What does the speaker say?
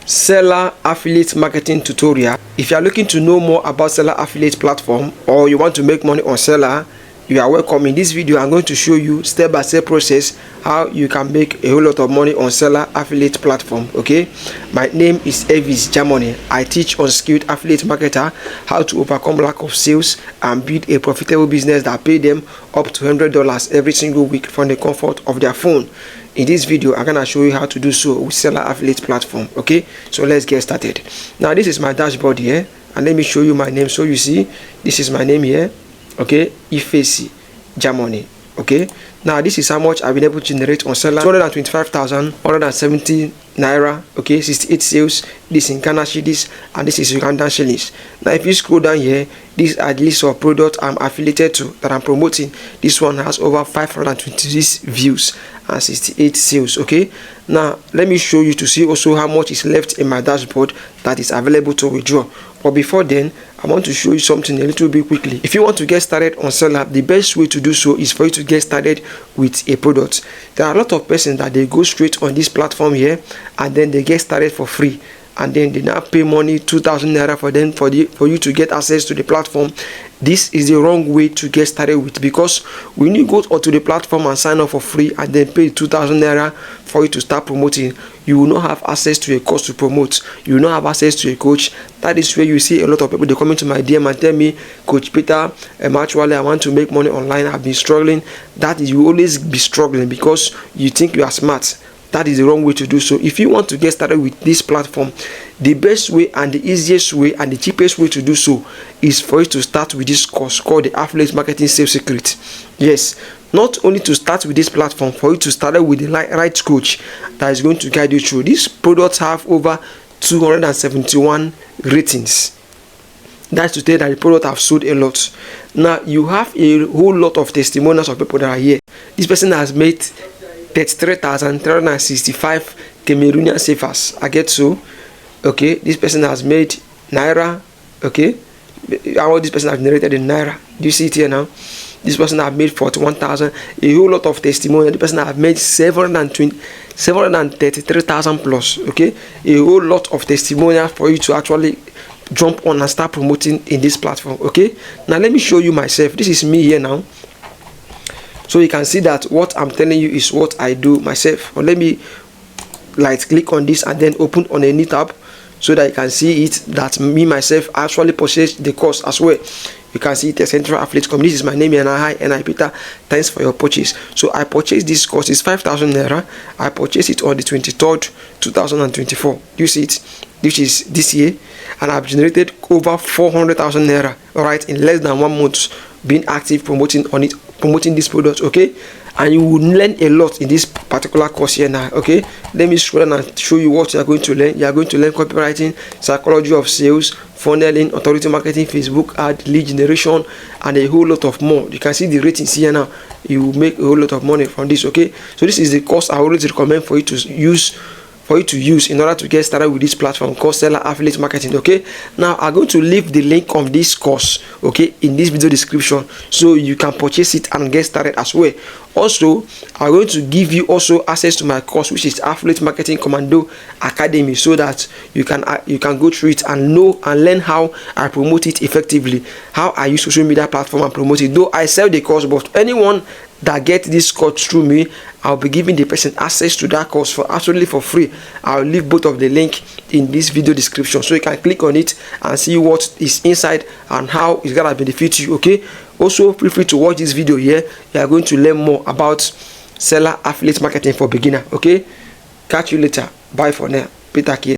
Selar affiliate marketing tutorial. If you are looking to know more about Selar affiliate platform or you want to make money on Selar, you are welcome. In this video I'm going to show you step-by-step process how you can make a whole lot of money on Selar affiliate platform. Okay, my name is Evis Germany. I teach unskilled affiliate marketer how to overcome lack of sales and build a profitable business that pay them up to $100 every single week from the comfort of their phone. In this video I'm gonna show you how to do so with Selar affiliate platform. Okay, so let's get started. Now this is my dashboard here, and let me show you my name. So you see this is my name here. Okay, Ifesi Germany. Okay, now this is how much I've been able to generate on Selar: 225,170 naira. Okay, 68 sales. This in Ghana cedis and this is Ugandan shillings. Now if you scroll down here, these are the list of products I'm affiliated to that I'm promoting. This one has over 526 views and 68 sales. Okay, now let me show you to see also how much is left in my dashboard that is available to withdraw. But before then, I want to show you something a little bit quickly. If you want to get started on Selar, the best way to do so is for you to get started with a product. There are a lot of persons that they go straight on this platform here and then they get started for free, and then they now pay money 2,000 naira for them for you to get access to the platform. This is the wrong way to get started with, because when you go onto the platform and sign up for free and then pay 2,000 naira for you to start promoting, you will not have access to a course to promote. You will not have access to a coach. That is where you see a lot of people, they come into my DM and tell me, Coach Peter, actually I want to make money online, I've been struggling. That is, you will always be struggling because you think you are smart. That is the wrong way to do so. If you want to get started with this platform, the best way and the easiest way and the cheapest way to do so is for you to start with this course called the Affiliate Marketing Sales Secret. Yes, not only to start with this platform, for you to start with the right coach that is going to guide you through. These products have over 271 ratings. That's to tell that the product have sold a lot. Now you have a whole lot of testimonials of people that are here. This person has made 33,365 Cameroonian cefas. I get so. Okay, this person has made naira. Okay, how this person has generated in naira. Do you see it here now? This person have made 41,000. A whole lot of testimony. The person have made 733,000 plus. Okay, a whole lot of testimonials for you to actually jump on and start promoting in this platform. Okay, now let me show you myself. This is me here now. So you can see that what I'm telling you is what I do myself. Or let me click on this and then open on a new tab so that you can see it that me myself actually purchased the course as well. You can see it, Central Affiliate Company. This is my name here, and I Peter. Thanks for your purchase. So I purchased this course. It's 5,000 naira. I purchased it on the 23rd, 2024. You see it, which is this year, and I've generated over 400,000 naira. All right, in less than 1 month being active promoting this product. Okay, and you will learn a lot in this particular course here now. Okay, let me scroll down and show you what you are going to learn. You are going to learn copywriting, psychology of sales, funneling, authority marketing, Facebook ad, lead generation, and a whole lot of more. You can see the ratings here now. You will make a whole lot of money from this. Okay, so this is the course I always recommend for you to use in order to get started with this platform called Selar Affiliate Marketing. Okay, now I'm going to leave the link of this course, okay, in this video description, so you can purchase it and get started as well. Also, I'm going to give you also access to my course, which is Affiliate Marketing Commando Academy, so that you can go through it and know and learn how I promote it effectively, how I use social media platform and promote it. Though I sell the course, but anyone that get this course through me, I'll be giving the person access to that course for absolutely for free. I'll leave both of the link in this video description, so you can click on it and see what is inside and how it's gonna benefit you. Okay, also feel free to watch this video here. You are going to learn more about Selar affiliate marketing for beginner. Okay, catch you later. Bye for now. Peter here.